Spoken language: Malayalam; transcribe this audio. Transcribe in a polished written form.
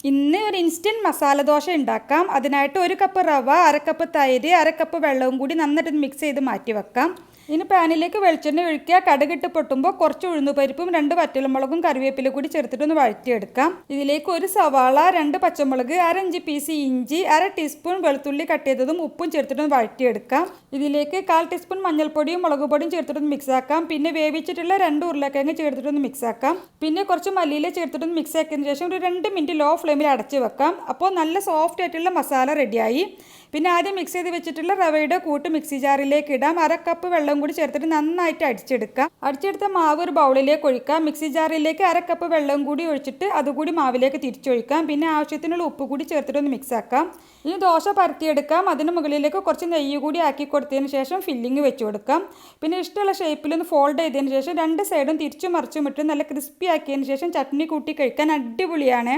ഇന്ന് ഒരു ഇൻസ്റ്റൻറ്റ് മസാല ദോശ ഉണ്ടാക്കാം. അതിനായിട്ട് 1 കപ്പ് റവ, 1/2 കപ്പ് തൈര്, 1/2 കപ്പ് വെള്ളവും കൂടി നന്നായിട്ട് മിക്സ് ചെയ്ത് മാറ്റി വെക്കാം. ഇനി പാനിലേക്ക് വെളിച്ചെണ്ണ ഒഴിക്കുക. കടുകിട്ട് പൊട്ടുമ്പോൾ കുറച്ച് ഉഴുന്നുപരിപ്പും 2 വറ്റൽമുളകും കറിവേപ്പില കൂടി ചേർത്തിട്ടൊന്ന് വഴറ്റിയെടുക്കാം. ഇതിലേക്ക് 1 സവാള, 2 പച്ചമുളക്, 1/2 ഇഞ്ച് പീസ് ഇഞ്ചി, 1/2 ടീസ്പൂൺ വെളുത്തുള്ളി കട്ട് ചെയ്തതും ഉപ്പും ചേർത്തിട്ടൊന്ന് വഴറ്റിയെടുക്കാം. ഇതിലേക്ക് 1/4 ടീസ്പൂൺ മഞ്ഞൾപ്പൊടിയും മുളക് പൊടിയും ചേർത്തിട്ടൊന്ന് മിക്സ് ആക്കാം. പിന്നെ വേവിച്ചിട്ടുള്ള 2 ഉരുളക്കിഴങ്ങ് ചേർത്തിട്ടൊന്ന് മിക്സ് ആക്കാം. പിന്നെ കുറച്ച് മല്ലിയില ചേർത്തിട്ടൊന്ന് മിക്സ് ആക്കിയതിന് ശേഷം ഒരു 2 മിനിറ്റ് ലോ ഫ്ലെയിമിൽ അടച്ച് വെക്കാം. അപ്പോൾ നല്ല സോഫ്റ്റ് ആയിട്ടുള്ള മസാല റെഡിയായി. പിന്നെ ആദ്യം മിക്സ് ചെയ്ത് വെച്ചിട്ടുള്ള റവയുടെ കൂട്ട് മിക്സി ജാറിലേക്ക് ഇടാം. 1/2 കപ്പ് വെള്ളം കൂടി ചേർത്തിട്ട് നന്നായിട്ട് അടിച്ചെടുക്കാം. അടിച്ചെടുത്ത മാവ് ഒരു ബൗളിലേക്ക് ഒഴിക്കാം. മിക്സി ജാറിലേക്ക് 1/2 കപ്പ് വെള്ളം കൂടി ഒഴിച്ചിട്ട് അതുകൂടി മാവിലേക്ക് തിരിച്ചൊഴിക്കാം. പിന്നെ ആവശ്യത്തിനുള്ള ഉപ്പ് കൂടി ചേർത്തിട്ടൊന്ന് മിക്സ് ആക്കാം. ഇനി ദോശ പരത്തിയെടുക്കാം. അതിന് മുകളിലേക്ക് കുറച്ച് നെയ്യ് കൂടി ആക്കി കൊടുത്തതിന് ശേഷം ഫില്ലിങ് വെച്ച് കൊടുക്കാം. പിന്നെ ഇഷ്ടമുള്ള ഷേപ്പിലൊന്ന് ഫോൾഡ് ചെയ്തതിന് ശേഷം 2 സൈഡും തിരിച്ചും മറിച്ചും ഇട്ട് നല്ല ക്രിസ്പി ആക്കിയതിന് ശേഷം ചട്നി കൂട്ടി കഴിക്കാൻ അടിപൊളിയാണ്.